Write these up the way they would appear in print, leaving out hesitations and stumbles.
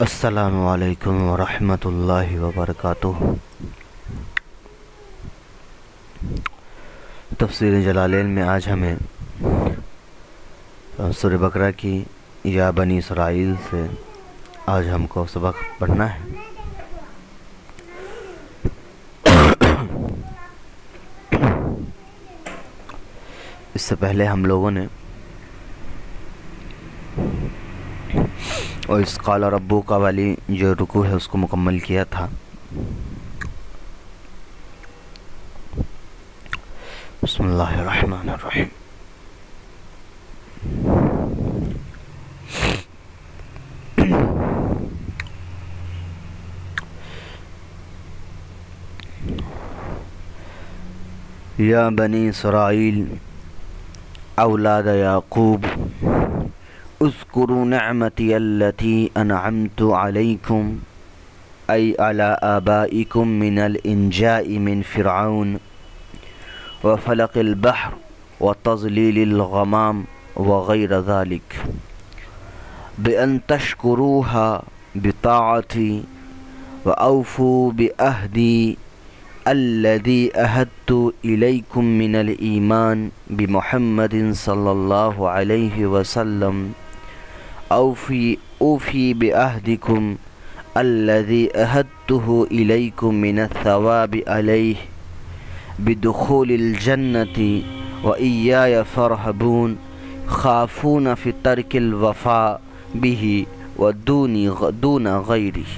السلام علیکم ورحمۃ اللہ وبرکاتہ۔ تفسیر جلالین میں آج ہمیں سورہ بقرہ کی یا بنی اسرائیل سے آج ہم کو سبق پڑھنا ہے۔ اس سے پہلے ہم لوگوں نے اور اس قال ربک والی جو رکوع ہے اس کو مکمل کیا تھا۔ بسم اللہ الرحمن الرحیم۔ یا بنی اسرائیل اولاد یعقوب اذکروا نعمتی التي انعمت علیکم ای علی آبائکم من الانجاء من فرعون وفلق البحر وتضلیل الغمام وغیر ذلك بأن تشکروها بطاعتی وأوفوا بعہدی الذي عهدت إليكم من الإيمان بمحمد صلى الله عليه وسلم أوفي بعهدكم الذي عهدته إليكم من الثواب عليه بدخول الجنة وإياي فارهبون خافون في ترك الوفاء به ودون غيره۔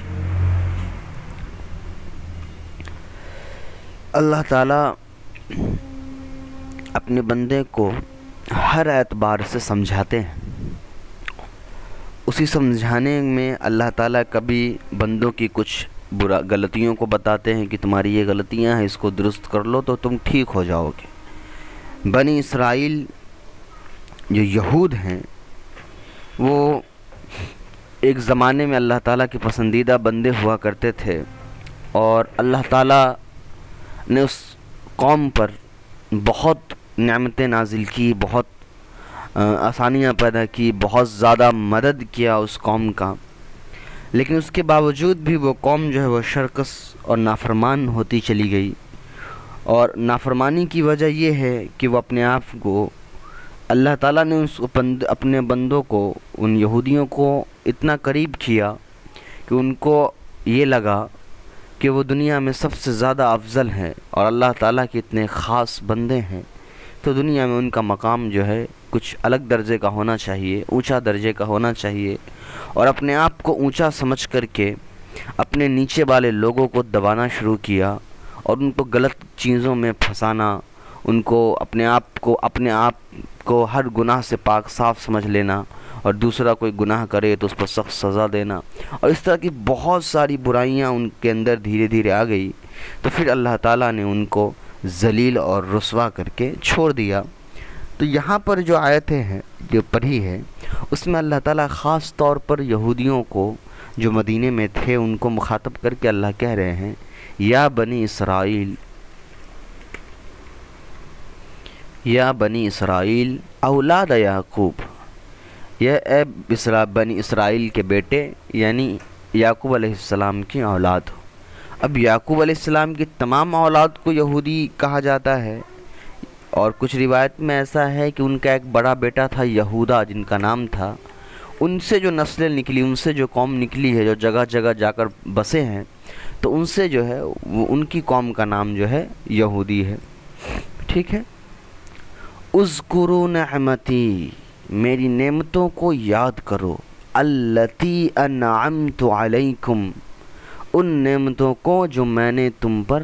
اللہ تعالیٰ اپنے بندے کو ہر اعتبار سے سمجھاتے ہیں۔ اسی سمجھانے میں اللہ تعالیٰ کبھی بندوں کی کچھ غلطیوں کو بتاتے ہیں کہ تمہاری یہ غلطیاں ہیں، اس کو درست کر لو تو تم ٹھیک ہو جاؤ گے۔ بنی اسرائیل جو یہود ہیں وہ ایک زمانے میں اللہ تعالیٰ کے پسندیدہ بندے ہوا کرتے تھے، اور اللہ تعالیٰ نے اس قوم پر بہت نعمتیں نازل کی، بہت آسانیاں پیدا کی، بہت زیادہ مدد کیا اس قوم کا، لیکن اس کے باوجود بھی وہ قوم جو ہے وہ شرکس اور نافرمان ہوتی چلی گئی۔ اور نافرمانی کی وجہ یہ ہے کہ وہ اپنے آپ کو اللہ تعالیٰ نے اپنے بندوں کو، ان یہودیوں کو اتنا قریب کیا کہ ان کو یہ لگا کہ وہ دنیا میں سب سے زیادہ افضل ہیں اور اللہ تعالیٰ کے اتنے خاص بندے ہیں، تو دنیا میں ان کا مقام جو ہے کچھ الگ درجے کا ہونا چاہیے، اونچا درجے کا ہونا چاہیے، اور اپنے آپ کو اونچا سمجھ کر کے اپنے نیچے والے لوگوں کو دبانا شروع کیا اور ان کو غلط چیزوں میں پھنسانا، ان کو اپنے آپ کو ہر گناہ سے پاک صاف سمجھ لینا، اور دوسرا کوئی گناہ کرے تو اس پر سخت سزا دینا، اور اس طرح کی بہت ساری برائیاں ان کے اندر دھیرے دھیرے آ گئی۔ تو پھر اللہ تعالیٰ نے ان کو ذلیل اور رسوا کر کے چھوڑ دیا۔ تو یہاں پر جو آیتیں ہیں جو پڑھی ہے اس میں اللہ تعالیٰ خاص طور پر یہودیوں کو جو مدینے میں تھے ان کو مخاطب کر کے اللہ کہہ رہے ہیں، یا بنی اسرائیل، یا بنی اسرائیل اولاد یعقوب، یہ اے بنی اسرائیل کے بیٹے، یعنی یعقوب علیہ السلام کی اولاد ہو۔ اب یعقوب علیہ السلام کی تمام اولاد کو یہودی کہا جاتا ہے، اور کچھ روایت میں ایسا ہے کہ ان کا ایک بڑا بیٹا تھا یہودا جن کا نام تھا، ان سے جو نسلیں نکلی، ان سے جو قوم نکلی ہے، جو جگہ جگہ جا کر بسے ہیں، تو ان سے جو ہے وہ ان کی قوم کا نام جو ہے یہودی ہے۔ ٹھیک ہے۔ اذکروا نعمتی، میری نعمتوں کو یاد کرو، التی انعمت علیکم، ان نعمتوں کو جو میں نے تم پر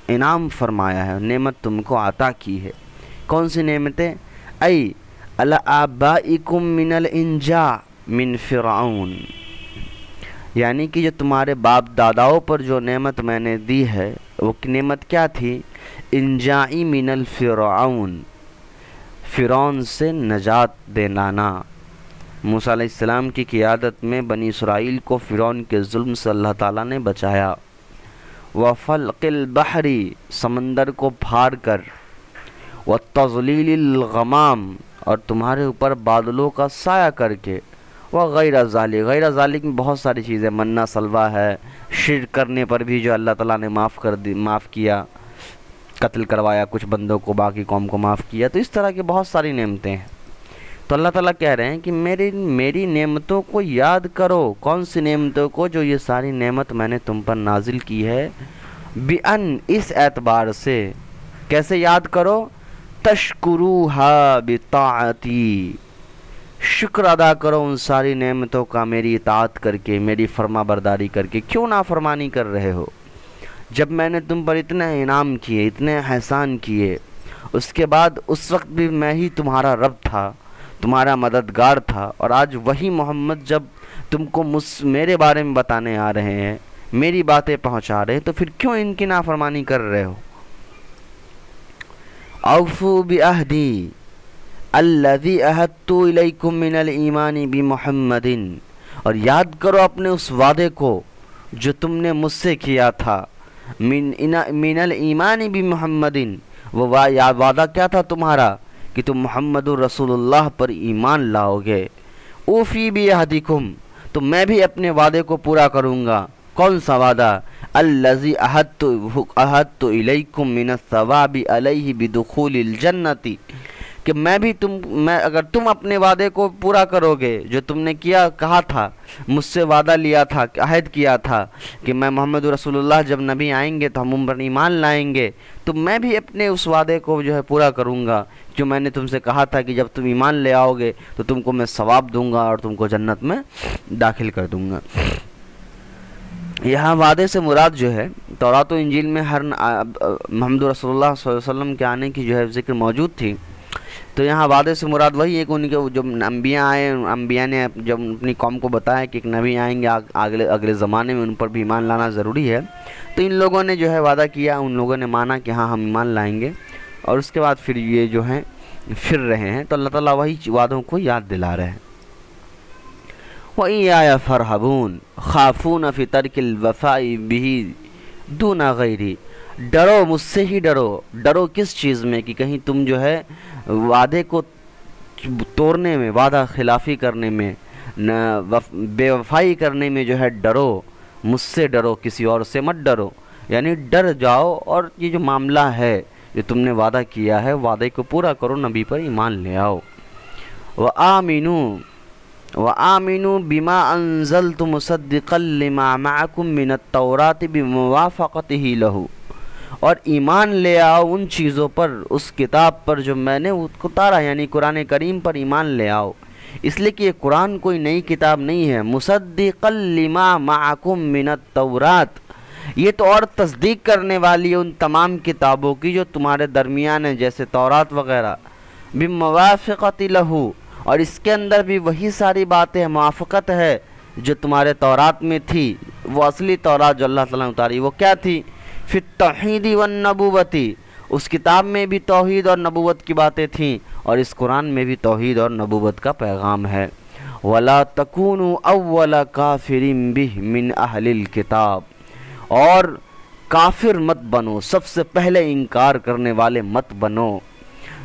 انعام فرمایا ہے، نعمت تم کو عطا کی ہے۔ کون سی نعمتیں؟ ای علی آبائکم من الانجاء من فرعون، یعنی کہ جو تمہارے باپ داداؤں پر جو نعمت میں نے دی ہے وہ نعمت کیا تھی؟ انجائی من الفرعون، فرعون سے نجات دلانا۔ موسیٰ علیہ السلام کی قیادت میں بنی اسرائیل کو فرعون کے ظلم سے اللہ تعالیٰ نے بچایا۔ وَفَلْقِ الْبَحْرِ، سمندر کو پھاڑ کر، وَتَضْلِيلِ الْغَمَامِ، اور تمہارے اوپر بادلوں کا سایہ کر کے، غیر ذالک، غیر ذالک میں بہت ساری چیزیں، منہ سلوہ ہے، شرک کرنے پر بھی جو اللہ تعالیٰ نے معاف کیا، قتل کروایا کچھ بندوں کو، باقی قوم کو معاف کیا، تو اس طرح کی بہت ساری نعمتیں ہیں۔ تو اللہ تعالیٰ کہہ رہے ہیں کہ میری نعمتوں کو یاد کرو۔ کون سی نعمتوں کو؟ جو یہ ساری نعمت میں نے تم پر نازل کی ہے، بِأَن، اس اعتبار سے، کیسے یاد کرو؟ تشکروہا بطاعتی، شکر ادا کرو ان ساری نعمتوں کا میری اطاعت کر کے، میری فرما برداری کر کے۔ کیوں نافرمانی کر رہے ہو جب میں نے تم پر اتنے انعام کیے، اتنے احسان کیے؟ اس کے بعد اس وقت بھی میں ہی تمہارا رب تھا، تمہارا مددگار تھا، اور آج وہی محمد جب تم کو میرے بارے میں بتانے آ رہے ہیں، میری باتیں پہنچا رہے ہیں، تو پھر کیوں ان کی نافرمانی کر رہے ہو؟ اوفوا بعہدی الذی عہدت الیکم من الایمان بمحمد، اور یاد کرو اپنے اس وعدے کو جو تم نے مجھ سے کیا تھا، من الایمان بمحمد، وہ وعدہ کیا تھا تمہارا؟ کہ تم محمد رسول اللہ پر ایمان لاؤ گے۔ اوفی بعہدکم، تو میں بھی اپنے وعدے کو پورا کروں گا۔ کون سا وعدہ؟ الذی عہدت الیکم من الثواب علیہ بدخول الجنت، کہ اگر تم اپنے وعدے کو پورا کرو گے، جو تم نے کہا تھا، مجھ سے وعدہ لیا تھا، عہد کیا تھا کہ میں محمد رسول اللہ جب نبی آئیں گے تو ہم ان پر ایمان لائیں گے، تو میں بھی اپنے اس وعدے کو جو ہے پورا کروں گا، جو میں نے تم سے کہا تھا کہ جب تم ایمان لے آؤ گے تو تم کو میں ثواب دوں گا اور تم کو جنت میں داخل کر دوں گا۔ یہاں وعدے سے مراد جو ہے، تورات و انجیل میں ہر محمد رسول اللہ صلی اللہ علیہ وسلم کے آنے کی جو ہے ذکر موجود تھی، تو یہاں وعدے سے مراد وہی ہے کہ ان کے جو انبیاء آئے، انبیاء نے جب اپنی قوم کو بتایا کہ ایک نبی آئیں گے اگلے زمانے میں، ان پر بھی ایمان لانا ضروری ہے، تو ان لوگوں نے جو ہے وعدہ کیا، ان لوگوں نے مانا کہ ہاں ہم ایمان لائیں گے، اور اس کے بعد پھر یہ جو ہیں پھر رہے ہیں، تو اللہ تعالیٰ وہی وعدوں کو یاد دلا رہے ہیں۔ وَإِيَّايَ فَارْهَبُونَ خَافُونَ فِي تَرْكِ الْوَفَاءِ بِهِ دُونَ غَيْرِهِ، ڈرو مجھ سے ہی ڈرو کس چیز میں؟ کہ کہیں تم جو ہے وعدے کو توڑنے میں، وعدہ خلافی کرنے میں، بے وفائی کرنے میں جو ہے ڈرو، مجھ سے ڈرو، کسی اور سے مت ڈرو، یعنی ڈر جاؤ، اور یہ جو معاملہ ہے جو تم نے وعدہ کیا ہے، وعدے کو پورا کرو، نبی پر ایمان لے آؤ۔ وَآمِنُوا بِمَا أَنزَلْتُ مُصَدِّقًا لِمَا مَعَكُم مِّنَ التَّوْرَاةِ بِمُوَافَقَتِهِ لَهُ، اور ایمان لے آؤ ان چیزوں پر، اس کتاب پر جو میں نے اتارا، یعنی قرآن کریم پر ایمان لے آؤ، اس لیے کہ یہ قرآن کوئی نئی کتاب نہیں ہے۔ مُصَدِّقًا لِمَا مَعَكُم مِّنَ التَّوْرَاةِ، یہ تو اور تصدیق کرنے والی ہے ان تمام کتابوں کی جو تمہارے درمیان ہیں، جیسے تورات وغیرہ، بِمُوَافَقَتِهِ لَهُ، اور اس کے اندر بھی وہی ساری باتیں موافقت ہے جو تمہارے تورات میں تھی، وہ اصلی تورات جو اللہ تعالیٰ نے اتاری، وہ کیا تھی؟ فی التوحید والنبوۃ، اس کتاب میں بھی توحید اور نبوت کی باتیں تھیں، اور اس قرآن میں بھی توحید اور نبوت کا پیغام ہے۔ وَلَا تَكُونُوا أَوَّلَ كَافِرٍ بِهِ مِنْ أَهْلِ الْكِتَابِ، اور کافر مت بنو، سب سے پہلے انکار کرنے والے مت بنو۔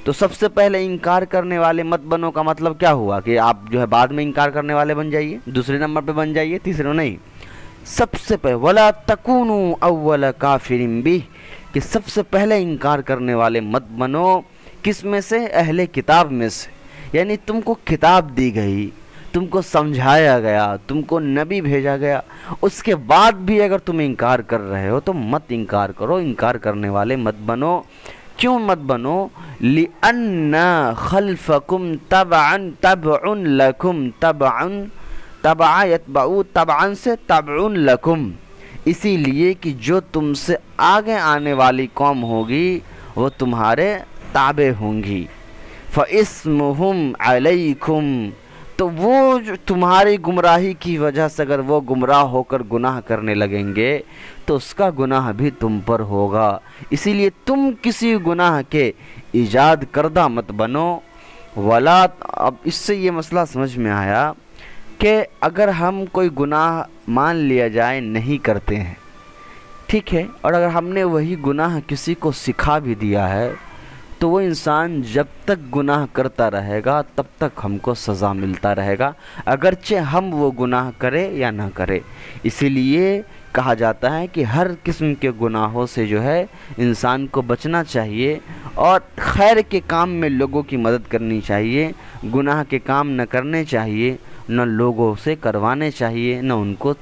تو سب سے پہلے انکار کرنے والے مت بنو کا مطلب کیا ہوا؟ کہ آپ جو ہے بعد میں انکار کرنے والے بن جائیے، دوسرے نمبر پہ بن جائیے، تیسرے نہیں، سب سے پہلے وَلَا تَكُونُوا أَوَّلَ كَافِرٍ بِهِ، کہ سب سے پہلے انکار کرنے والے مت بنو۔ کس میں سے؟ اہل کتاب میں سے، یعنی تم کو کتاب دی گئی، تم کو سمجھایا گیا، تم کو نبی بھیجا گیا، اس کے بعد بھی اگر تم انکار کر رہے ہو تو مت انکار کرو، انکار کرنے والے مت بنو۔ کیوں مت بنو؟ لِأَنَّ خَلْفَكُمْ تَبْعٌ لَكُمْ، تَبْعَ يَتْبَعُ، تَبْعًا سے تَبْعٌ لَكُمْ، اسی لیے کہ جو تم سے آگے آنے والی قوم ہوگی وہ تمہارے تابع ہوں گی۔ فَإِسْمُهُمْ عَلَيْكُمْ، تو وہ جو تمہاری گمراہی کی وجہ سے اگر وہ گمراہ ہو کر گناہ کرنے لگیں گے تو اس کا گناہ بھی تم پر ہوگا، اسی لیے تم کسی گناہ کے ایجاد کردہ مت بنو۔ ولا، اب اس سے یہ مسئلہ سمجھ میں آیا کہ اگر ہم کوئی گناہ مان لیا جائے نہیں کرتے ہیں، ٹھیک ہے، اور اگر ہم نے وہی گناہ کسی کو سکھا بھی دیا ہے تو وہ انسان جب تک گناہ کرتا رہے گا تب تک ہم کو سزا ملتا رہے گا، اگرچہ ہم وہ گناہ کرے یا نہ کرے۔ اسی لیے کہا جاتا ہے کہ ہر قسم کے گناہوں سے جو ہے انسان کو بچنا چاہیے اور خیر کے کام میں لوگوں کی مدد کرنی چاہیے، گناہ کے کام نہ کرنے چاہیے، نہ لوگوں سے کروانے چاہیے، نہ ان کو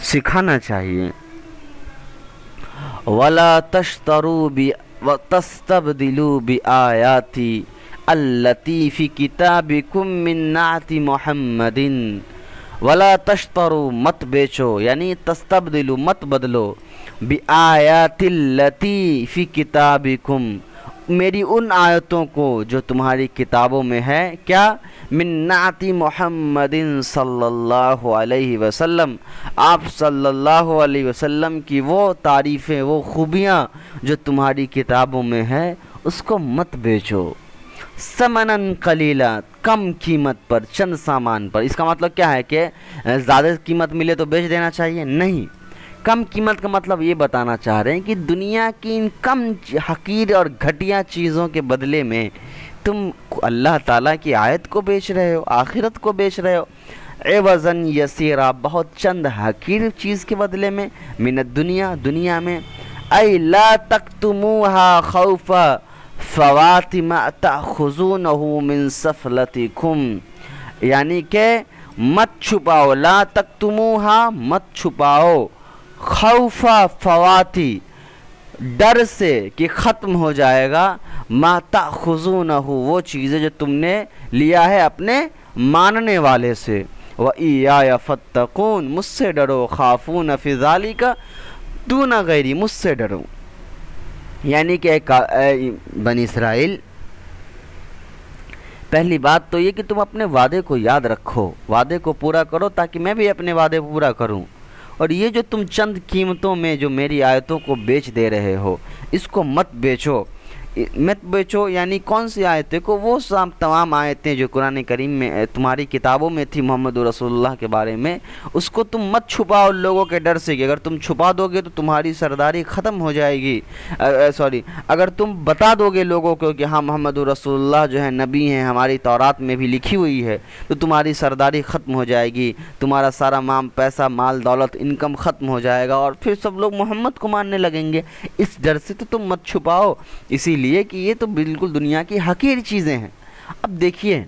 سکھانا چاہیے۔ وَلَا تَشْتَرُوا وَتَسْتَبْدِلُوا بِآيَاتِي الَّتِي فِي كِتَابِكُم مِّن نَعْتِ مُحَمَّدٍ۔ وَلَا تَشْتَرُوا مت بیچو، یعنی تستبدلوا مت بدلو، بِآيَاتِ الَّتِي فِي كِتَابِكُم میری ان آیتوں کو جو تمہاری کتابوں میں ہے، کیا؟ من نعت محمد صلی اللہ علیہ وسلم، آپ صلی اللہ علیہ وسلم کی وہ تعریفیں، وہ خوبیاں جو تمہاری کتابوں میں ہے، اس کو مت بیچو۔ ثمناً قلیلا، کم قیمت پر، چند سامان پر۔ اس کا مطلب کیا ہے کہ زیادہ قیمت ملے تو بیچ دینا چاہیے؟ نہیں، کم قیمت کا مطلب یہ بتانا چاہ رہے ہیں کہ دنیا کی ان کم حقیر اور گھٹیا چیزوں کے بدلے میں تم اللہ تعالیٰ کی آیت کو بیچ رہے ہو، آخرت کو بیچ رہے ہو، عوضاً یسیرا، بہت چند حقیر چیز کے بدلے میں، من الدنیا، دنیا میں، ای لا تکتموها خوفا فوات ما تأخذونہ من سفلتکم، یعنی کہ مت چھپاؤ، لا تکتموها مت چھپاؤ، خوفا فواتی، ڈر سے کہ ختم ہو جائے گا، ما تأخذونہ وہ چیزیں جو تم نے لیا ہے اپنے ماننے والے سے، وَإِيَّايَ فَاتَّقُونَ مجھ سے ڈرو، خافون فی ذَلِکَ دون غیری، مجھ سے ڈرو۔ یعنی کہ اے بنی اسرائیل، پہلی بات تو یہ کہ تم اپنے وعدے کو یاد رکھو، وعدے کو پورا کرو تاکہ میں بھی اپنے وعدے پورا کروں، اور یہ جو تم چند قیمتوں میں جو میری آیتوں کو بیچ دے رہے ہو، اس کو مت بیچو۔ مت بیچو یعنی کون سی آیتیں کو؟ وہ تمام آیتیں جو قرآن کریم میں تمہاری کتابوں میں تھی محمد رسول اللہ کے بارے میں، اس کو تم مت چھپاؤ لوگوں کے ڈر سے کہ اگر تم چھپا دو گے تو تمہاری سرداری ختم ہو جائے گی، اگر تم بتا دو گے لوگوں کو کہ ہاں محمد رسول اللہ جو ہے نبی ہیں، ہماری تورات میں بھی لکھی ہوئی ہے، تو تمہاری سرداری ختم ہو جائے گی، تمہارا سارا پیسہ، مال، دولت، انکم ختم ہو جائے گا، اور پھر سب لوگ محمد کو ماننے لگیں گے۔ اس ڈر سے تو تم مت چھپاؤ، اسی لیے کہ یہ تو بالکل دنیا کی حقیر چیزیں ہیں۔ اب دیکھیے،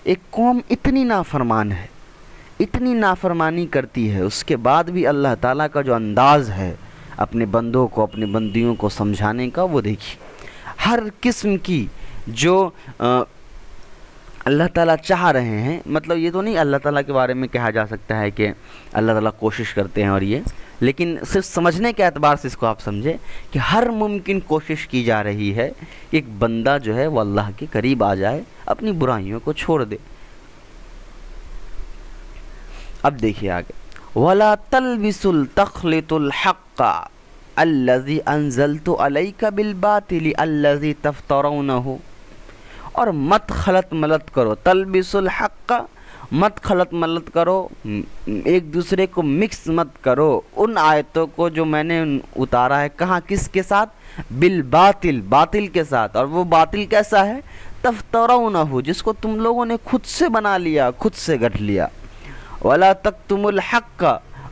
ایک قوم اتنی نافرمان ہے، اتنی نافرمانی کرتی ہے، اس کے بعد بھی اللہ تعالیٰ کا جو انداز ہے اپنے بندوں کو، اپنے بندیوں کو سمجھانے کا، وہ دیکھیے، ہر قسم کی جو اللہ تعالیٰ چاہ رہے ہیں، مطلب یہ تو نہیں اللہ تعالیٰ کے بارے میں کہا جا سکتا ہے کہ اللہ تعالیٰ کوشش کرتے ہیں اور یہ، لیکن صرف سمجھنے کے اعتبار سے اس کو آپ سمجھیں کہ ہر ممکن کوشش کی جا رہی ہے ایک بندہ جو ہے وہ اللہ کے قریب آ جائے، اپنی برائیوں کو چھوڑ دے۔ اب دیکھیے آگے، وَلَا تَلْبِسُوا الْتَخْلِطُ الْحَقَّ الَّذِي أَنزَلْتُ عَلَيْكَ بِالْبَاطِلِ الَّذِي تَفْتَرُونَهُ، اور مت خلط ملط کرو، تلبس الحق، مت خلط ملط کرو، ایک دوسرے کو مکس مت کرو ان آیتوں کو جو میں نے اتارا ہے، کہاں، کس کے ساتھ؟ بالباطل، باطل کے ساتھ، اور وہ باطل کیسا ہے؟ تفترونہ، جس کو تم لوگوں نے خود سے بنا لیا، خود سے گڑھ لیا۔ ولا تکتم الحق،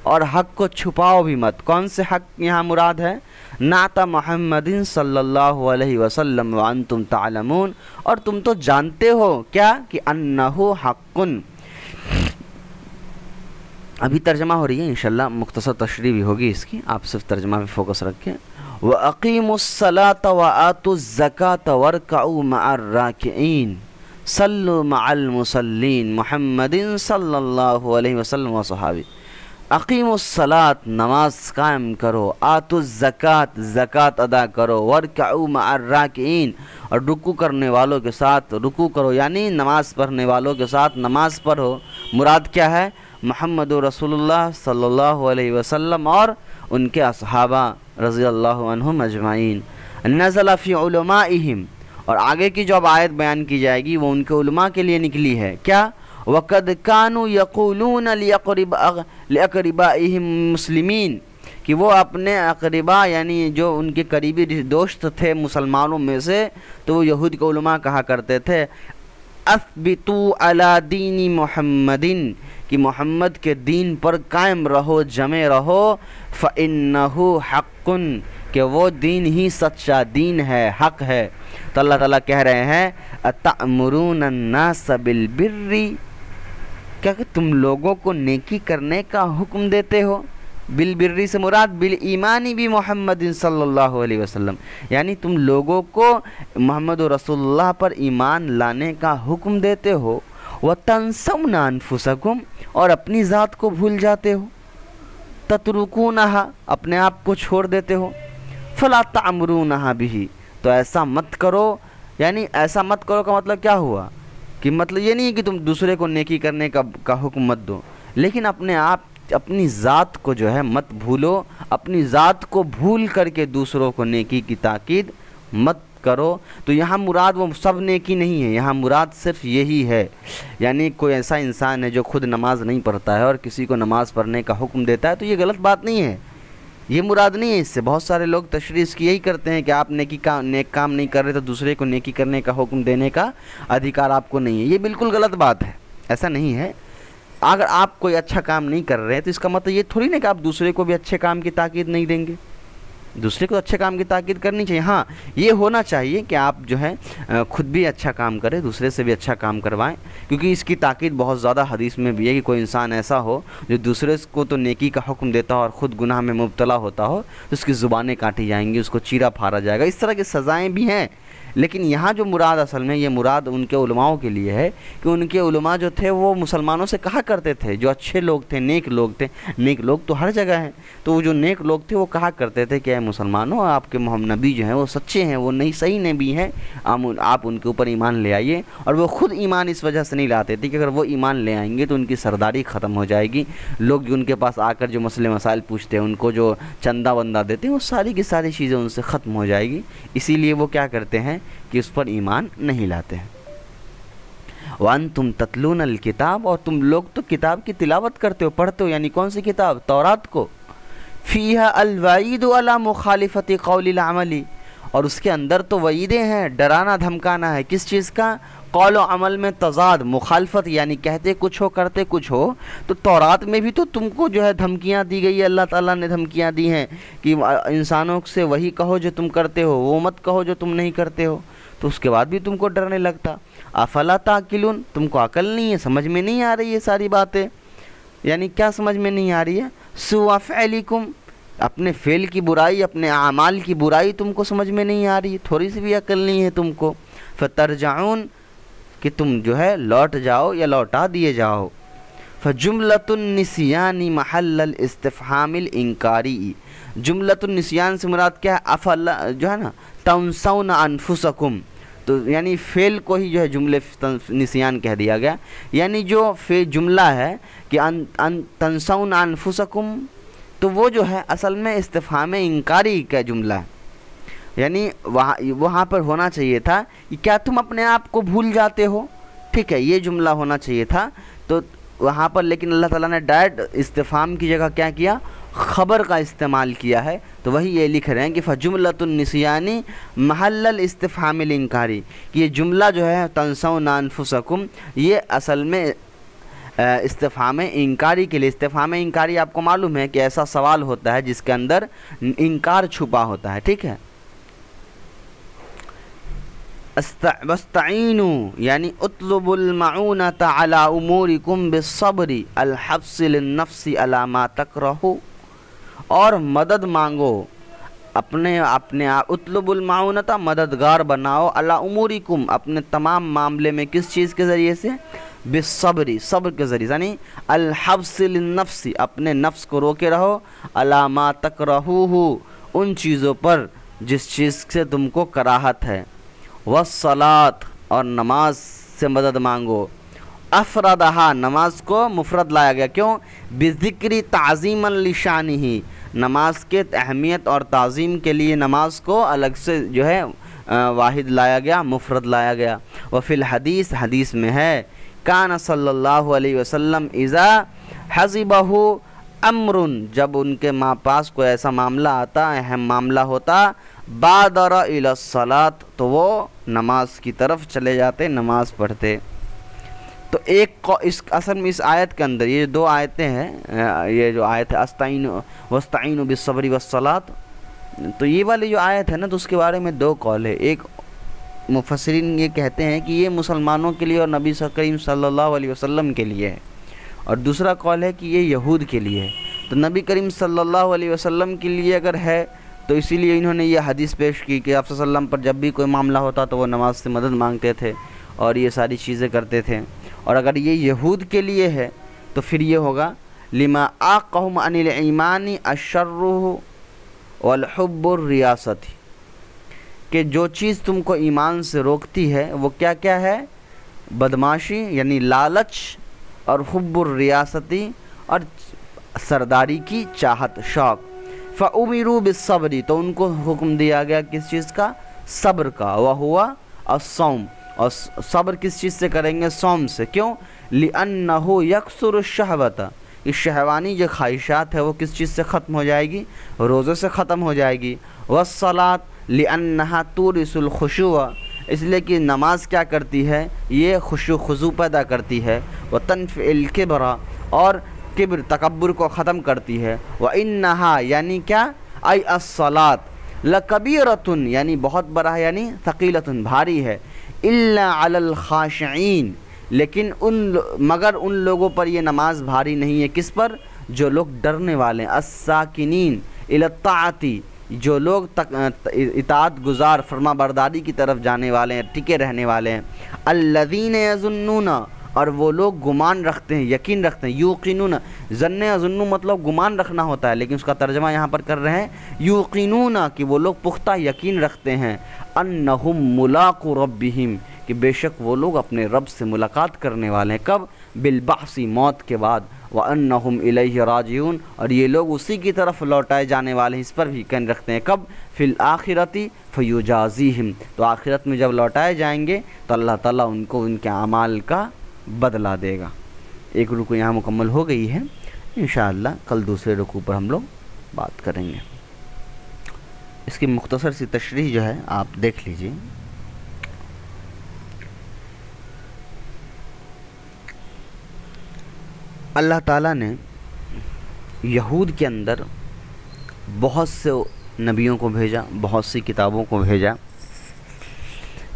اور حق کو چھپاؤ بھی مت۔ کون سے حق یہاں مراد ہے؟ نعت محمد صلی اللہ علیہ وسلم وانتم تعلمون، اور تم تو جانتے ہو کیا کہ انہو حق۔ ابھی ترجمہ ہو رہی ہے، انشاءاللہ مختصر تشریح بھی ہوگی اس کی، آپ صرف ترجمہ پہ فوکس رکھیں۔ وَأَقِيمُوا الصَّلَاةَ وَآتُوا الزَّكَاةَ وَارْكَعُوا مَعَ الرَّاكِعِينَ صَلُّوا مَعَ الْمُصَلِّينَ محمد صلی اللہ علیہ وسلم و صحابی۔ اقیم الصلاۃ، نماز قائم کرو، آتوا الزکوٰۃ، زکوٰۃ ادا کرو، وارکعوا مع الراکعین، اور رکوع کرنے والوں کے ساتھ رکوع کرو، یعنی نماز پڑھنے والوں کے ساتھ نماز پڑھو۔ مراد کیا ہے؟ محمد رسول اللہ صلی اللہ علیہ وسلم اور ان کے اصحابہ رضی اللہ عنہم اجمعین۔ نزل فی علمائہم، اور آگے کی جو اب آیت بیان کی جائے گی وہ ان کے علماء کے لیے نکلی ہے، کیا؟ وَقَدْ كَانُوا يَقُولُونَ لِأَقْرِبَائِهِمْ مُسْلِمِينَ، کہ کہ وہ اپنے اقربا یعنی جو ان کے قریبی دوست تھے مسلمانوں میں سے، تو وہ یہود کے علماء کہا کرتے تھے اثبتوا علی دین محمدin، کہ محمد کے دین پر قائم رہو، جمے رہو، فإنہ حق، کہ وہ دین ہی سچا دین ہے، حق ہے۔ تو اللہ تعالیٰ کہہ رہے ہیں اتأمرون الناس بالبر، کیا کہ تم لوگوں کو نیکی کرنے کا حکم دیتے ہو؟ بالبر سے مراد بالایمان بھی محمد صلی اللہ علیہ وسلم، یعنی تم لوگوں کو محمد رسول اللہ پر ایمان لانے کا حکم دیتے ہو، وَتَنْسَوْنَ أَنفُسَكُمْ، اور اپنی ذات کو بھول جاتے ہو، تَتْرُكُونَهَا، اپنے آپ کو چھوڑ دیتے ہو، فَلَا تَعْمُرُونَهَا بِهِ، تو ایسا مت کرو، یعنی ایسا مت کرو کا مطلب کیا ہوا کہ مطلب یہ نہیں کہ تم دوسرے کو نیکی کرنے کا حکم مت دو، لیکن اپنی ذات کو جو ہے مت بھولو، اپنی ذات کو بھول کر کے دوسروں کو نیکی کی تاکید مت کرو۔ تو یہاں مراد وہ سب نیکی نہیں ہے، یہاں مراد صرف یہی ہے، یعنی کوئی ایسا انسان ہے جو خود نماز نہیں پڑھتا ہے اور کسی کو نماز پڑھنے کا حکم دیتا ہے تو یہ غلط بات نہیں ہے، یہ مراد نہیں ہے۔ اس سے بہت سارے لوگ تشریح کی یہی کرتے ہیں کہ آپ نیک کام نہیں کر رہے تو دوسرے کو نیکی کرنے کا حکم دینے کا ادھیکار آپ کو نہیں ہے، یہ بالکل غلط بات ہے، ایسا نہیں ہے۔ اگر آپ کوئی اچھا کام نہیں کر رہے ہیں تو اس کا مطلب یہ تھوڑی نہیں کہ آپ دوسرے کو بھی اچھے کام کی تاکید نہیں دیں گے، دوسرے کو اچھے کام کی تاکید کرنی چاہیے۔ ہاں یہ ہونا چاہیے کہ آپ جو ہے خود بھی اچھا کام کریں، دوسرے سے بھی اچھا کام کروائیں، کیونکہ اس کی تاکید بہت زیادہ حدیث میں بھی ہے کہ کوئی انسان ایسا ہو جو دوسرے کو تو نیکی کا حکم دیتا ہو اور خود گناہ میں مبتلا ہوتا ہو تو اس کی زبانیں کاٹی جائیں گی، اس کو چیرا پھاڑا جائے گا، اس طرح کی سزائیں بھی ہیں۔ لیکن یہاں جو مراد اصل میں یہ مراد ان کے علماءوں کے لیے ہے کہ ان کے علماء جو تھے وہ مسلمانوں سے کہا کرتے تھے، جو اچھے لوگ تھے، نیک لوگ تھے، نیک لوگ تو ہر جگہ ہیں، تو وہ جو نیک لوگ تھے وہ کہا کرتے تھے کہ اے مسلمانوں، آپ کے محمد نبی جو ہیں وہ سچے ہیں، وہ نہیں صحیح نبی ہیں، آپ ان کے اوپر ایمان لے آئیے۔ اور وہ خود ایمان اس وجہ سے نہیں لاتے تھے کہ اگر وہ ایمان لے آئیں گے تو ان کی سرداری ختم ہو جائے گی، لوگ جو ان کے پاس آ کر جو مسئلے مسائل پوچھتے ہیں، ان کو جو چندہ وندہ دیتے ہیں، وہ ساری کی ساری چیزیں ان سے ختم ہو جائے گی، اسی لیے وہ کیا کرتے ہیں کہ اس پر ایمان نہیں لاتے ہیں۔ وَأَنْتُمْ تَتْلُونَ الْكِتَابَ، اور تم لوگ تو کتاب کی تلاوت کرتے ہو، پڑھتے ہو، یعنی کون سی کتاب؟ تورات کو۔ فِيهَا الْوَعِيدُ عَلَى مُخَالِفَةِ قَوْلِ الْعَمَلِ، اور اس کے اندر تو وعیدیں ہیں، ڈرانا دھمکانا ہے، کس چیز کا؟ قول و عمل میں تضاد، مخالفت، یعنی کہتے کچھ ہو کرتے کچھ ہو۔ تو تورات میں بھی تو تم کو جو ہے دھمکیاں دی گئی ہے، اللہ تعالیٰ نے دھمکیاں دی ہیں کہ انسانوں سے وہی کہو جو تم کرتے ہو، وہ مت کہو جو تم نہیں کرتے ہو، تو اس کے بعد بھی تم کو ڈرنے لگتا۔ افلا تعقلون، تم کو عقل نہیں ہے، سمجھ میں نہیں آ رہی یہ ساری باتیں؟ یعنی کیا سمجھ میں نہیں آ رہی ہے؟ سوء فعلکم، اپنے فعل کی برائی، اپنے اعمال کی برائی تم کو سمجھ میں نہیں آ رہی، تھوڑی سی بھی عقل نہیں ہے تم کو۔ فترجعون، کہ تم جو ہے لوٹ جاؤ یا لوٹا دیے جاؤ۔ فجملۃ النسیان محل الاستفہام الانکاری، جملۃ النسیان سے مراد کیا ہے؟ افلا جو ہے نا تنسون انفسکم، تو یعنی فعل کو ہی جو ہے جملے نسیان کہہ دیا گیا، یعنی جو جملہ ہے کہ تنسون انفسکم، تو وہ جو ہے اصل میں استفہام انکاری کا جملہ ہے، یعنی وہاں پر ہونا چاہیے تھا کہ کیا تم اپنے آپ کو بھول جاتے ہو، ٹھیک ہے، یہ جملہ ہونا چاہیے تھا تو وہاں پر، لیکن اللہ تعالیٰ نے ڈائریکٹ استفہام کی جگہ کیا کیا؟ خبر کا استعمال کیا ہے، تو وہی یہ لکھ رہے ہیں کہ فجملۃ النسیانی محل الاستفہام الانکاری، کہ یہ جملہ جو ہے تنسون انفسکم، یہ اصل میں استفہام انکاری کے لیے۔ استفہام انکاری آپ کو معلوم ہے کہ ایسا سوال ہوتا ہے جس کے اندر انکار چھپا ہوتا ہے، ٹھیک ہے۔ واستعینوا، یعنی اطلبوا المعونۃ علی امورکم بالصبر الحبس للنفس علی ما تکرہوا، اور مدد مانگو اپنے اطلبوا المعونۃ، مددگار بناؤ، علی امورکم، اپنے تمام معاملے میں، کس چیز کے ذریعے سے؟ بالصبر، صبر کے ذریعے، یعنی الحبس للنفس، اپنے نفس کو روکے رہو، علی ما تکرہوا، ان چیزوں پر جس چیز سے تم کو کراہت ہے، والصلاۃ، اور نماز سے مدد مانگو۔ افردہا، نماز کو مفرد لایا گیا، کیوں؟ بذکر تعظیما لشانہ، نماز کے اہمیت اور تعظیم کے لیے نماز کو الگ سے جو ہے واحد لایا گیا، مفرد لایا گیا۔ وفی الحدیث، حدیث میں ہے، کان صلی اللہ علیہ وسلم اذا حسبہ امرن جب ان کے پاس کوئی ایسا معاملہ آتا، اہم معاملہ ہوتا، بادر الی الصلاۃ تو وہ نماز کی طرف چلے جاتے، نماز پڑھتے۔ تو اس اصل میں اس آیت کے اندر یہ دو آیتیں ہیں، یہ جو آیت ہے استعینوا واستعینوا بالصبر والصلاۃ، تو یہ والی جو آیت ہے نا تو اس کے بارے میں دو قول ہے۔ ایک مفسرین یہ کہتے ہیں کہ یہ مسلمانوں کے لیے اور نبی کریم صلی اللہ علیہ وسلم کے لیے ہے، اور دوسرا قول ہے کہ یہ یہود کے لیے ہے۔ تو نبی کریم صلی اللہ علیہ وسلم کے لیے اگر ہے تو اسی لیے انہوں نے یہ حدیث پیش کی کہ آپ صلی اللہ علیہ وسلم پر جب بھی کوئی معاملہ ہوتا تو وہ نماز سے مدد مانگتے تھے اور یہ ساری چیزیں کرتے تھے۔ اور اگر یہ یہود کے لیے ہے تو پھر یہ ہوگا لما آقہم عن الایمان الشر والحب الریاست، کہ جو چیز تم کو ایمان سے روکتی ہے وہ کیا کیا ہے؟ بدماشی یعنی لالچ، اور حب الریاستی اور سرداری کی چاہت، شوق۔ فَأُمِرُوا بِالصَّبْرِ تو ان کو حکم دیا گیا کس چیز کا؟ صبر کا، وَهُوَ الصَّوْمُ، اور صبر کس چیز سے کریں گے؟ صوم سے۔ کیوں؟ لِأَنَّهُ يَكْسُرُ الشَّهْوَةَ، اس شہوانی جو خواہشات ہے وہ کس چیز سے ختم ہو جائے گی؟ روزے سے ختم ہو جائے گی۔ وَالصَّلَاةُ لِأَنَّهَا تُورِثُ الْخُشُوعَ، اس لیے کہ نماز کیا کرتی ہے؟ یہ خشوع خضوع پیدا کرتی ہے۔ وَتَنْفِعُ الْكِبْرَ، اور کبر تکبر کو ختم کرتی ہے۔ وَإِنَّهَا یعنی کیا؟ ای الصلاۃ لَكَبِيرَةٌ یعنی بہت بڑا ہے، یعنی ثقیلۃ بھاری ہے۔ إِلَّا عَلَى الْخَاشِعِينَ لیکن مگر ان لوگوں پر یہ نماز بھاری نہیں ہے، کس پر؟ جو لوگ ڈرنے والے ہیں، الساکنین الی الطاعۃ، جو لوگ اطاعت گزار فرما برداری کی طرف جانے والے ہیں، ٹکے رہنے والے ہیں۔ الذین یظنون، اور وہ لوگ گمان رکھتے ہیں، یقین رکھتے ہیں۔ یوقنون، ظن یظن مطلب گمان رکھنا ہوتا ہے، لیکن اس کا ترجمہ یہاں پر کر رہے ہیں یوقنون، کہ وہ لوگ پختہ یقین رکھتے ہیں۔ انہم ملاقو ربہم، کہ بے شک وہ لوگ اپنے رب سے ملاقات کرنے والے ہیں۔ کب؟ بالبعث، موت کے بعد۔ وَأَنَّهُمْ إِلَيْهِ راجعون، اور یہ لوگ اسی کی طرف لوٹائے جانے والے ہیں، اس پر بھی یقین رکھتے ہیں۔ کب؟ فی الآخرۃ فیجازیہم، تو آخرت میں جب لوٹائے جائیں گے تو اللہ تعالیٰ ان کو ان کے اعمال کا بدلہ دے گا۔ ایک رکوع یہاں مکمل ہو گئی ہے، انشاءاللہ کل دوسرے رکوع پر ہم لوگ بات کریں گے۔ اس کی مختصر سی تشریح جو ہے آپ دیکھ لیجئے۔ اللہ تعالیٰ نے یہود کے اندر بہت سے نبیوں کو بھیجا، بہت سی کتابوں کو بھیجا،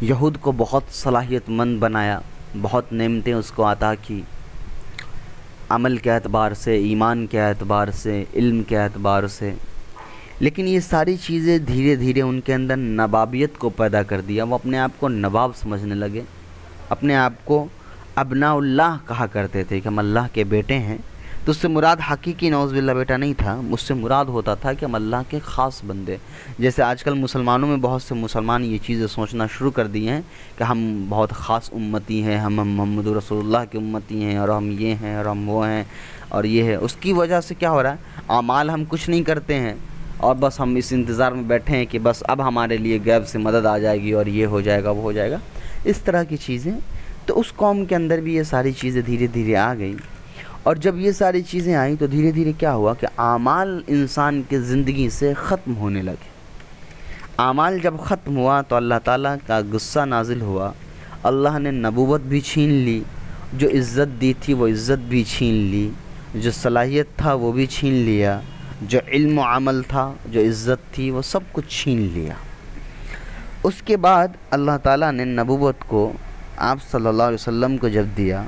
یہود کو بہت صلاحیت مند بنایا، بہت نعمتیں اس کو عطا کی، عمل کے اعتبار سے، ایمان کے اعتبار سے، علم کے اعتبار سے۔ لیکن یہ ساری چیزیں دھیرے دھیرے ان کے اندر نبابیت کو پیدا کر دیا، وہ اپنے آپ کو نواب سمجھنے لگے، اپنے آپ کو ابناء اللہ کہا کرتے تھے کہ ہم اللہ کے بیٹے ہیں۔ تو اس سے مراد حقیقی نعوذ باللہ بیٹا نہیں تھا، اس سے مراد ہوتا تھا کہ ہم اللہ کے خاص بندے۔ جیسے آج کل مسلمانوں میں بہت سے مسلمان یہ چیزیں سوچنا شروع کر دی ہیں کہ ہم بہت خاص امتی ہیں، ہم محمد رسول اللہ کے امتی ہیں، اور ہم یہ ہیں اور ہم وہ ہیں اور یہ ہے۔ اس کی وجہ سے کیا ہو رہا ہے؟ اعمال ہم کچھ نہیں کرتے ہیں اور بس ہم اس انتظار میں بیٹھے ہیں کہ بس اب ہمارے لیے غیب سے مدد آ جائے گی اور یہ ہو جائے گا وہ ہو جائے گا، اس طرح کی چیزیں۔ تو اس قوم کے اندر بھی یہ ساری چیزیں دھیرے دھیرے آ گئیں، اور جب یہ ساری چیزیں آئیں تو دھیرے دھیرے کیا ہوا کہ اعمال انسان کے زندگی سے ختم ہونے لگے۔ اعمال جب ختم ہوا تو اللہ تعالیٰ کا غصہ نازل ہوا، اللہ نے نبوت بھی چھین لی، جو عزت دی تھی وہ عزت بھی چھین لی، جو صلاحیت تھا وہ بھی چھین لیا، جو علم و عمل تھا، جو عزت تھی وہ سب کچھ چھین لیا۔ اس کے بعد اللہ تعالیٰ نے نبوت کو آپ صلی اللہ علیہ وسلم کو جب دیا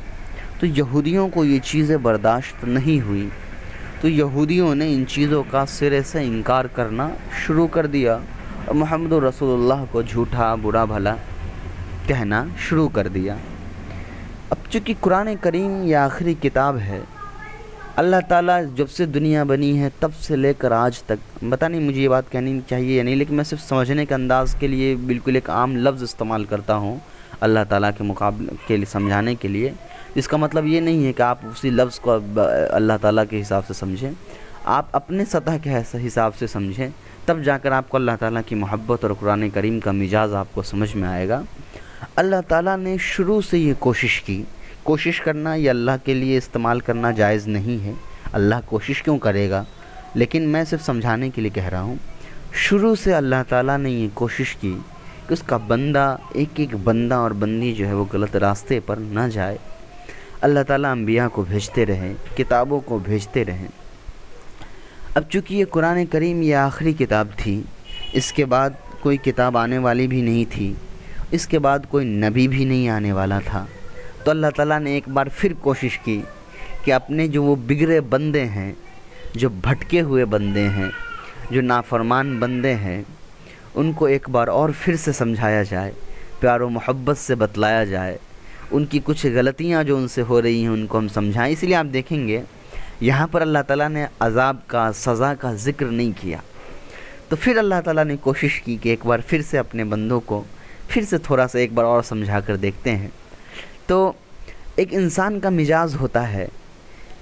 تو یہودیوں کو یہ چیزیں برداشت نہیں ہوئی، تو یہودیوں نے ان چیزوں کا سرے سے انکار کرنا شروع کر دیا اور محمد رسول اللہ کو جھوٹا برا بھلا کہنا شروع کر دیا۔ اب چونکہ قرآن کریم یہ آخری کتاب ہے، اللہ تعالیٰ جب سے دنیا بنی ہے تب سے لے کر آج تک، پتہ نہیں مجھے یہ بات کہنی چاہیے یا نہیں، لیکن میں صرف سمجھنے کے انداز کے لیے بالکل ایک عام لفظ استعمال کرتا ہوں اللہ تعالیٰ کے مقابلے کے لیے سمجھانے کے لیے، اس کا مطلب یہ نہیں ہے کہ آپ اسی لفظ کو اللہ تعالیٰ کے حساب سے سمجھیں، آپ اپنے سطح کے حساب سے سمجھیں، تب جا کر آپ کو اللہ تعالیٰ کی محبت اور قرآن کریم کا مزاج آپ کو سمجھ میں آئے گا۔ اللہ تعالیٰ نے شروع سے یہ کوشش کی، کوشش کرنا یہ اللہ کے لیے استعمال کرنا جائز نہیں ہے، اللہ کوشش کیوں کرے گا؟ لیکن میں صرف سمجھانے کے لیے کہہ رہا ہوں، شروع سے اللہ تعالیٰ نے یہ کوشش کی کہ اس کا بندہ، ایک ایک بندہ اور بندی جو ہے وہ غلط راستے پر نہ جائے۔ اللہ تعالیٰ انبیاء کو بھیجتے رہے، کتابوں کو بھیجتے رہے۔ اب چونکہ یہ قرآن کریم یہ آخری کتاب تھی، اس کے بعد کوئی کتاب آنے والی بھی نہیں تھی، اس کے بعد کوئی نبی بھی نہیں آنے والا تھا، تو اللہ تعالیٰ نے ایک بار پھر کوشش کی کہ اپنے جو وہ بگڑے بندے ہیں، جو بھٹکے ہوئے بندے ہیں، جو نافرمان بندے ہیں، ان کو ایک بار اور پھر سے سمجھایا جائے، پیار و محبت سے بتلایا جائے، ان کی کچھ غلطیاں جو ان سے ہو رہی ہیں ان کو ہم سمجھائیں۔ اس لیے آپ دیکھیں گے یہاں پر اللہ تعالیٰ نے عذاب کا، سزا کا ذکر نہیں کیا، تو پھر اللہ تعالیٰ نے کوشش کی کہ ایک بار پھر سے اپنے بندوں کو پھر سے تھوڑا سا ایک بار اور سمجھا کر دیکھتے ہیں۔ تو ایک انسان کا مزاج ہوتا ہے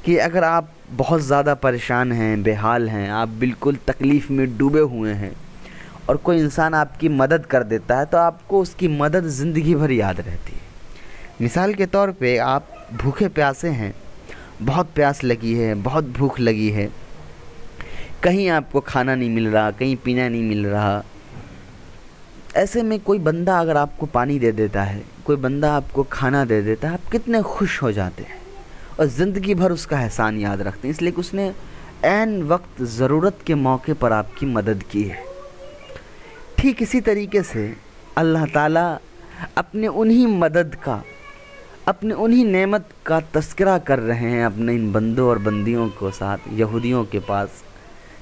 کہ اگر آپ بہت زیادہ پریشان ہیں، بے حال ہیں، آپ بالکل تکلیف میں ڈوبے ہوئے ہیں، اور کوئی انسان آپ کی مدد کر دیتا ہے تو آپ کو اس کی مدد زندگی بھر یاد رہتی ہے۔ مثال کے طور پہ آپ بھوکے پیاسے ہیں، بہت پیاس لگی ہے، بہت بھوک لگی ہے، کہیں آپ کو کھانا نہیں مل رہا، کہیں پینا نہیں مل رہا، ایسے میں کوئی بندہ اگر آپ کو پانی دے دیتا ہے، کوئی بندہ آپ کو کھانا دے دیتا ہے، آپ کتنے خوش ہو جاتے ہیں اور زندگی بھر اس کا احسان یاد رکھتے ہیں، اس لیے کہ اس نے عین وقت ضرورت کے موقع پر آپ کی مدد کی ہے۔ ٹھیک اسی طریقے سے اللہ تعالیٰ اپنے انہی مدد کا، اپنے انہی نعمت کا تذکرہ کر رہے ہیں اپنے ان بندوں اور بندیوں کو ساتھ، یہودیوں کے پاس،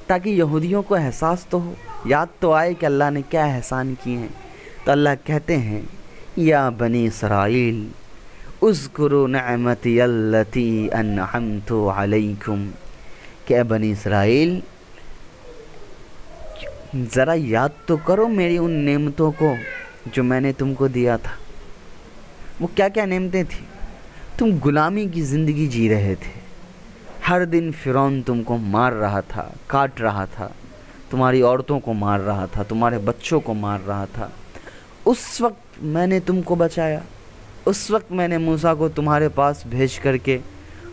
تاکہ یہودیوں کو احساس تو ہو، یاد تو آئے کہ اللہ نے کیا احسان کیے ہیں۔ تو اللہ کہتے ہیں یا بنی اسرائیل اذکروا نعمتی التی انعمت علیکم، کہ اے بنی اسرائیل ذرا یاد تو کرو میری ان نعمتوں کو جو میں نے تم کو دیا تھا۔ وہ کیا کیا نعمتیں تھیں؟ تم غلامی کی زندگی جی رہے تھے، ہر دن فرعون تم کو مار رہا تھا، کاٹ رہا تھا، تمہاری عورتوں کو مار رہا تھا، تمہارے بچوں کو مار رہا تھا۔ اس وقت میں نے تم کو بچایا، اس وقت میں نے موسیٰ کو تمہارے پاس بھیج کر کے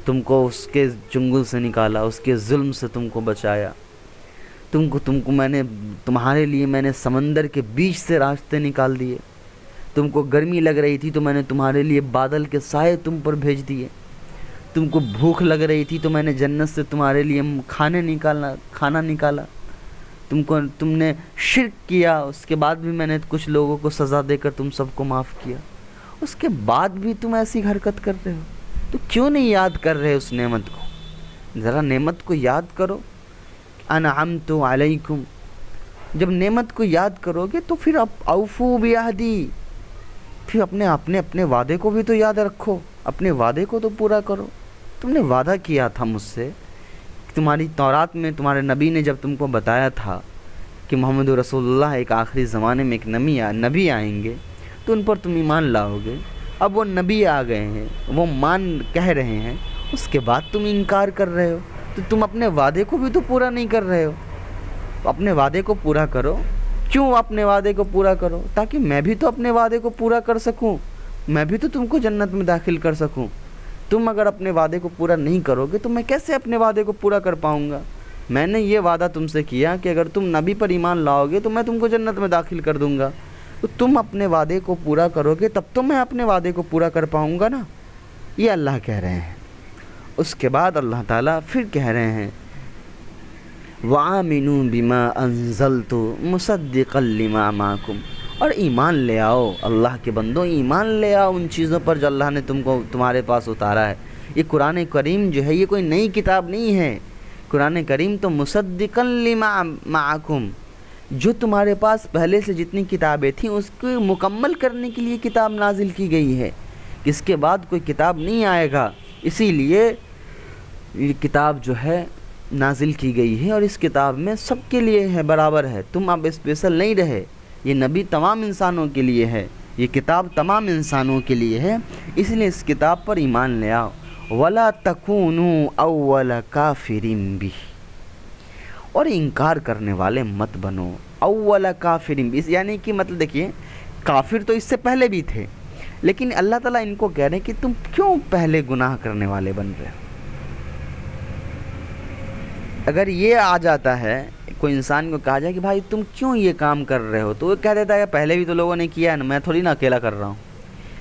تم کو اس کے چنگل سے نکالا، اس کے ظلم سے تم کو بچایا، تم کو میں نے تمہارے لیے میں نے سمندر کے بیچ سے راستے نکال دیے، تم کو گرمی لگ رہی تھی تو میں نے تمہارے لیے بادل کے سائے تم پر بھیج دیے، تم کو بھوک لگ رہی تھی تو میں نے جنت سے تمہارے لیے کھانا نکالا، تم نے شرک کیا، اس کے بعد بھی میں نے کچھ لوگوں کو سزا دے کر تم سب کو معاف کیا، اس کے بعد بھی تم ایسی حرکت کر رہے ہو، تو کیوں نہیں یاد کر رہے اس نعمت کو؟ ذرا نعمت کو یاد کرو، انعمت علیکم۔ جب نعمت کو یاد کرو گے تو پھر آپ اوفو بعہدی، پھر اپنے وعدے کو بھی تو یاد رکھو، اپنے وعدے کو تو پورا کرو۔ تم نے وعدہ کیا تھا مجھ سے، تمہاری تورات میں تمہارے نبی نے جب تم کو بتایا تھا کہ محمد رسول اللہ ایک آخری زمانے میں ایک نبی آئیں گے تو ان پر تم ایمان لاؤ گے۔ اب وہ نبی آ گئے ہیں، وہ کہہ رہے ہیں، اس کے بعد تم انکار کر رہے ہو، تو تم اپنے وعدے کو بھی تو پورا نہیں کر رہے ہو۔ اپنے وعدے کو پورا کرو۔ کیوں اپنے وعدے کو پورا کرو؟ تاکہ میں بھی تو اپنے وعدے کو پورا کر سکوں، میں بھی تو تم کو جنت میں داخل کر سکوں۔ تم اگر اپنے وعدے کو پورا نہیں کرو گے تو میں کیسے اپنے وعدے کو پورا کر پاؤں گا؟ میں نے یہ وعدہ تم سے کیا کہ اگر تم نبی پر ایمان لاؤ گے تو میں تم کو جنت میں داخل کر دوں گا، تو تم اپنے وعدے کو پورا کرو گے تب تو میں اپنے وعدے کو پورا کر پاؤں گا نا۔ یہ اللہ کہہ رہے ہیں۔ اس کے بعد اللہ تعالیٰ پھر کہہ رہے ہیں وَآمِنُوا بِمَا أَنزَلْتُ مُصَدِّقًا لِمَا مَعَكُمْ، اور ایمان لے آؤ، اللہ کے بندوں ایمان لے آؤ ان چیزوں پر جو اللہ نے تمہارے پاس اتارا ہے۔ یہ قرآن کریم جو ہے یہ کوئی نئی کتاب نہیں ہے، قرآن کریم تو مصدقاً لما معکم، جو تمہارے پاس پہلے سے جتنی کتابیں تھیں اس کو مکمل کرنے کے لیے کتاب نازل کی گئی ہے، اس کے بعد کوئی کتاب نہیں آئے گا، اسی لیے یہ کتاب جو ہے نازل کی گئی ہے، اور اس کتاب میں سب کے لیے ہے، برابر ہے، تم اب اسپیشل نہیں رہے، یہ نبی تمام انسانوں کے لیے ہے، یہ کتاب تمام انسانوں کے لیے ہے، اس لیے اس کتاب پر ایمان لے آؤ۔ وَلَا تَكُونُوا أَوَّلَ كَافِرٍ بِهِ، اور انکار کرنے والے مت بنو۔ اول کافرین، یعنی کہ مطلب دیکھیے کافر تو اس سے پہلے بھی تھے، لیکن اللہ تعالیٰ ان کو کہہ رہے ہیں کہ تم کیوں پہلے گناہ کرنے والے بن رہے ہو؟ اگر یہ آ جاتا ہے، کوئی انسان کو کہا جائے کہ بھائی تم کیوں یہ کام کر رہے ہو، تو وہ کہہ دیتا ہے پہلے بھی تو لوگوں نے کیا ہے نا، میں تھوڑی نا اکیلا کر رہا ہوں۔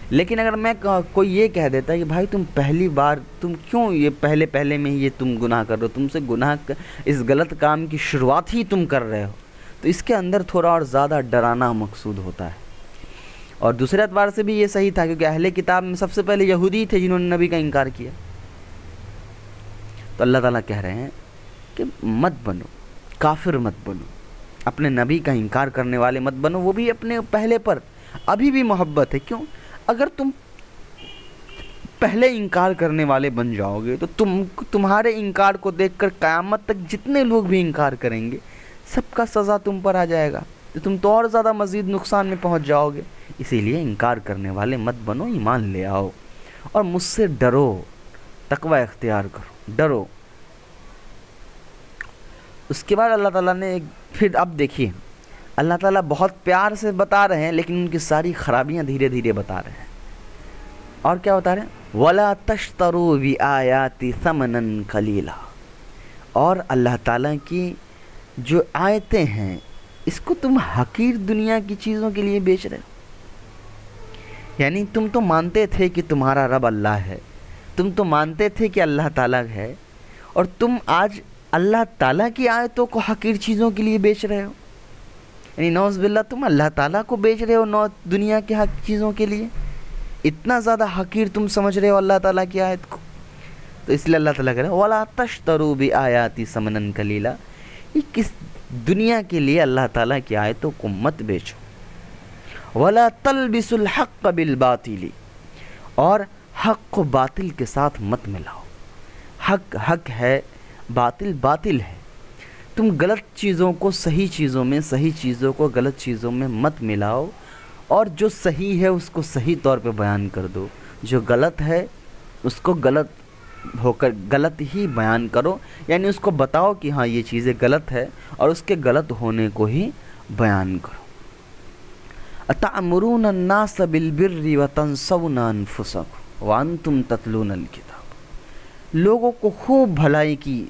لیکن اگر میں کوئی یہ کہہ دیتا ہے کہ بھائی تم پہلی بار تم کیوں یہ پہلے میں ہی یہ تم گناہ کر رہے ہو، تم سے گناہ اس غلط کام کی شروعات ہی تم کر رہے ہو، تو اس کے اندر تھوڑا اور زیادہ ڈرانا مقصود ہوتا ہے۔ اور دوسرے اعتبار سے بھی یہ صحیح تھا، کیونکہ اہل کتاب میں سب سے پہلے یہودی تھے جنہوں نے نبی کا انکار کیا۔ تو اللہ تعالیٰ کہہ رہے ہیں کہ مت بنو، کافر مت بنو، اپنے نبی کا انکار کرنے والے مت بنو، وہ بھی اپنے پہلے پر۔ ابھی بھی محبت ہے، کیوں؟ اگر تم پہلے انکار کرنے والے بن جاؤ گے تو تمہارے انکار کو دیکھ کر قیامت تک جتنے لوگ بھی انکار کریں گے سب کا سزا تم پر آ جائے گا، تو تم تو اور زیادہ مزید نقصان میں پہنچ جاؤ گے۔ اسی لیے انکار کرنے والے مت بنو، ایمان لے آؤ اور مجھ سے ڈرو، تقوی اختیار کرو، ڈرو۔ اس کے بعد اللہ تعالیٰ نے پھر اب دیکھیے اللہ تعالیٰ بہت پیار سے بتا رہے ہیں، لیکن ان کی ساری خرابیاں دھیرے دھیرے بتا رہے ہیں۔ اور کیا بتا رہے ہیں؟ وَلَا تَشْتَرُوا بِآيَاتِ ثَمَنًا قَلِيلًا، اور اللہ تعالیٰ کی جو آیتیں ہیں اس کو تم حقیر دنیا کی چیزوں کے لیے بیچ رہے ہو۔ یعنی تم تو مانتے تھے کہ تمہارا رب اللہ ہے، تم تو مانتے تھے کہ اللہ تعالیٰ ہے، اور تم آج اللہ تعالیٰ کی آیتوں کو حقیر چیزوں کے لیے بیچ رہے ہو۔ یعنی نعوذ باللہ تم اللہ تعالیٰ کو بیچ رہے ہو دنیا کے حق چیزوں کے لیے، اتنا زیادہ حقیر تم سمجھ رہے ہو اللہ تعالیٰ کی آیت کو۔ تو اس لیے اللہ تعالیٰ کہہ رہے ہیں وَلَا تَشْتَرُوا بِآيَاتِ ثَمَنًا قَلِيلًا، یہ کس دنیا کے لیے اللہ تعالیٰ کی آیتوں کو مت بیچو۔ وَلَا تَلْبِسُوا الْحَقَّ بِالْبَاطِلِ، اور حق کو باطل کے ساتھ مت ملاؤ۔ حق حق ہے، باطل باطل ہے۔ تم غلط چیزوں کو صحیح چیزوں میں، صحیح چیزوں کو غلط چیزوں میں مت ملاؤ، اور جو صحیح ہے اس کو صحیح طور پہ بیان کر دو، جو غلط ہے اس کو غلط ہو کر غلط ہی بیان کرو، یعنی اس کو بتاؤ کہ ہاں یہ چیزیں غلط ہے اور اس کے غلط ہونے کو ہی بیان کرو۔ أَتَأْمُرُونَ النَّاسَ بِالْبِرِّ وَتَنْسَوْنَ أَنفُسَكُمْ وَأَنْتُمْ تَتْلُونَ الْكِتَابَ، لوگوں کو خوب بھلائی کی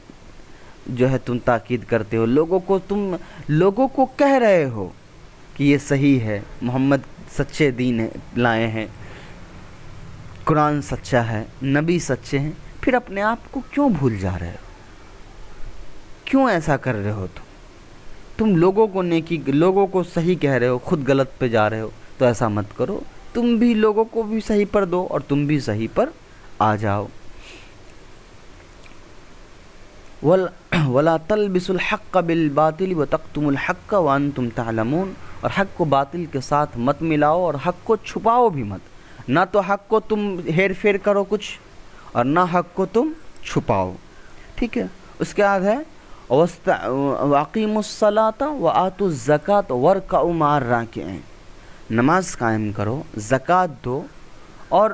جو ہے تم تاکید کرتے ہو، لوگوں کو کہہ رہے ہو کہ یہ صحیح ہے، محمد سچے دین لائے ہیں، قرآن سچا ہے، نبی سچے ہیں، پھر اپنے آپ کو کیوں بھول جا رہے ہو؟ کیوں ایسا کر رہے ہو؟ تم لوگوں کو صحیح کہہ رہے ہو، خود غلط پہ جا رہے ہو، تو ایسا مت کرو، تم بھی لوگوں کو بھی صحیح پر دو اور تم بھی صحیح پر آ جاؤ۔ وَلَا تَلْبِسُوا الْحَقَّ بِالْبَاطِلِ وَتَكْتُمُوا الْحَقَّ وَأَنْتُمْ تَعْلَمُونَ، اور حق کو باطل کے ساتھ مت ملاؤ اور حق کو چھپاؤ بھی مت، نہ تو حق کو تم ہیر پھیر کرو کچھ اور نہ حق کو تم چھپاؤ، ٹھیک ہے۔ اس کے بعد ہے وَأَقِيمُوا الصَّلَاةَ وَآتُوا الزَّكَاةَ وَارْكَعُوا مَعَ الرَّاكِعِينَ، نماز قائم کرو، زکوٰۃ دو، اور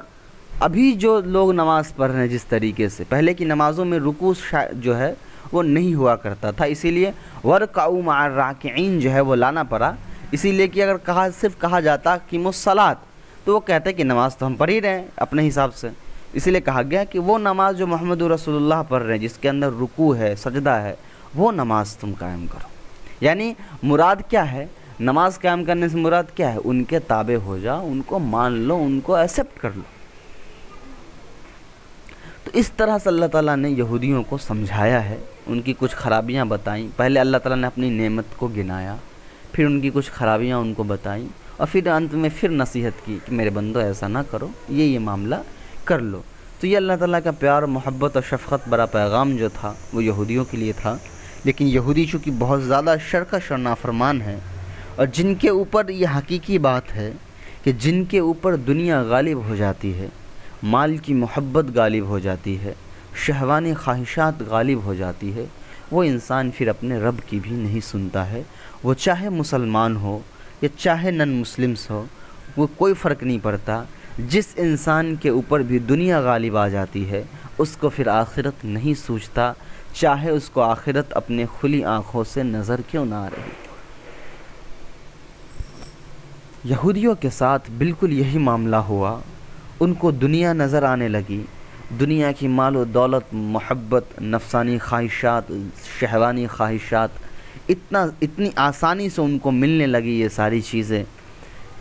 ابھی جو لوگ نماز پڑھ رہے ہیں جس طریقے سے، پہلے کی نمازوں میں رکوع جو ہے وہ نہیں ہوا کرتا تھا، اسی لیے وَارْكَعُوا مَعَ الرَّاكِعِينَ جو ہے وہ لانا پڑا، اسی لیے کہ اگر صرف کہا جاتا قیموا الصلاۃ تو وہ کہتے کہ نماز تو ہم پڑھ ہی رہے ہیں اپنے حساب سے، اسی لیے کہا گیا کہ وہ نماز جو محمد رسول اللہ پڑھ رہے ہیں جس کے اندر رکوع ہے، سجدہ ہے، وہ نماز تم قائم کرو۔ یعنی مراد کیا ہے؟ نماز قائم کرنے سے مراد کیا ہے؟ ان کے تابع ہو جاؤ، ان کو مان لو، ان کو ایکسیپٹ کر لو۔ تو اس طرح سے اللہ تعالیٰ نے یہودیوں کو سمجھایا ہے، ان کی کچھ خرابیاں بتائیں، پہلے اللہ تعالیٰ نے اپنی نعمت کو گنایا، پھر ان کی کچھ خرابیاں ان کو بتائیں، اور پھر انت میں پھر نصیحت کی کہ میرے بندو ایسا نہ کرو، یہ معاملہ کر لو۔ تو یہ اللہ تعالیٰ کا پیار، محبت اور شفقت برا پیغام جو تھا وہ یہودیوں کے لیے تھا، لیکن یہودی چونکہ بہت زیادہ شرکش اور نافرمان ہیں، اور جن کے اوپر یہ حقیقی بات ہے کہ جن کے اوپر دنیا غالب ہو جاتی ہے، مال کی محبت غالب ہو جاتی ہے، شہوانی خواہشات غالب ہو جاتی ہے، وہ انسان پھر اپنے رب کی بھی نہیں سنتا ہے، وہ چاہے مسلمان ہو یا چاہے نن مسلمس ہو، وہ کوئی فرق نہیں پڑتا۔ جس انسان کے اوپر بھی دنیا غالب آ جاتی ہے اس کو پھر آخرت نہیں سوچتا، چاہے اس کو آخرت اپنے کھلی آنکھوں سے نظر کیوں نہ آ رہی۔ یہودیوں کے ساتھ بالکل یہی معاملہ ہوا، ان کو دنیا نظر آنے لگی، دنیا کی مال و دولت، محبت، نفسانی خواہشات، شہوانی خواہشات اتنی آسانی سے ان کو ملنے لگی، یہ ساری چیزیں،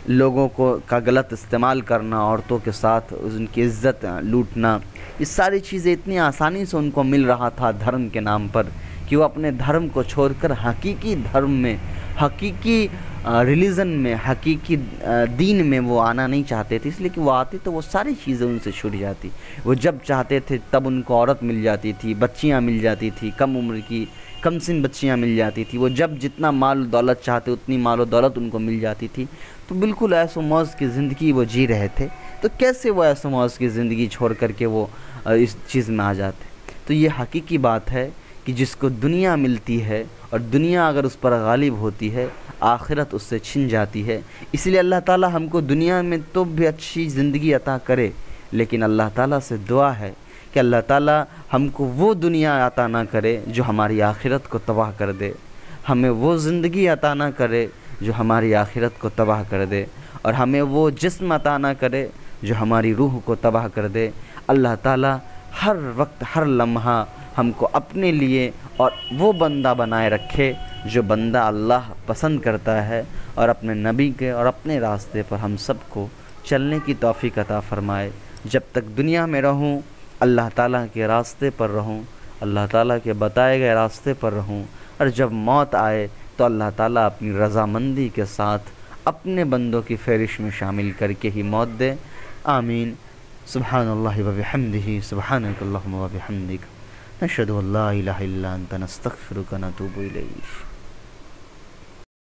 لوگوں کا غلط استعمال کرنا، عورتوں کے ساتھ ان کی عزت لوٹنا، یہ ساری چیزیں اتنی آسانی سے ان کو مل رہا تھا دھرم کے نام پر کہ وہ اپنے دھرم کو چھوڑ کر حقیقی دھرم میں، حقیقی ریلیزن میں، حقیقی دین میں وہ آنا نہیں چاہتے تھے، اس لیے کہ وہ آتے تو وہ ساری چیزیں ان سے چھوٹ جاتی۔ وہ جب چاہتے تھے تب ان کو عورت مل جاتی تھی، بچیاں مل جاتی تھی، کم عمر کی کم سن بچیاں مل جاتی تھی، وہ جب جتنا مال و دولت چاہتے اتنی مال و دولت ان کو مل جاتی تھی، تو بالکل ایس و موز کی زندگی وہ جی رہے تھے۔ تو کیسے وہ ایس و موز کی زندگی چھوڑ کر کے وہ اس چیز میں آ جاتے؟ تو یہ حقیقی بات ہے کہ جس کو دنیا ملتی ہے اور دنیا اگر اس پر غالب ہوتی ہے، آخرت اس سے چھن جاتی ہے۔ اس لیے اللہ تعالی ہم کو دنیا میں تو بھی اچھی زندگی عطا کرے، لیکن اللہ تعالیٰ سے دعا ہے کہ اللہ تعالیٰ ہم کو وہ دنیا عطا نہ کرے جو ہماری آخرت کو تباہ کر دے، ہمیں وہ زندگی عطا نہ کرے جو ہماری آخرت کو تباہ کر دے، اور ہمیں وہ جسم عطا نہ کرے جو ہماری روح کو تباہ کر دے۔ اللہ تعالیٰ ہر وقت ہر لمحہ ہم کو اپنے لیے اور وہ بندہ بنائے رکھے جو بندہ اللہ پسند کرتا ہے، اور اپنے نبی کے اور اپنے راستے پر ہم سب کو چلنے کی توفیق عطا فرمائے۔ جب تک دنیا میں رہوں اللہ تعالیٰ کے راستے پر رہوں، اللہ تعالیٰ کے بتائے گئے راستے پر رہوں، اور جب موت آئے تو اللہ تعالیٰ اپنی رضامندی کے ساتھ اپنے بندوں کی فہرست میں شامل کر کے ہی موت دے۔ آمین۔ سبحان اللہ و بحمدہ، سبحانک اللہم و بحمدک، نشہد ان لا الہ الا انت، نستغفرک و نتوب الیک۔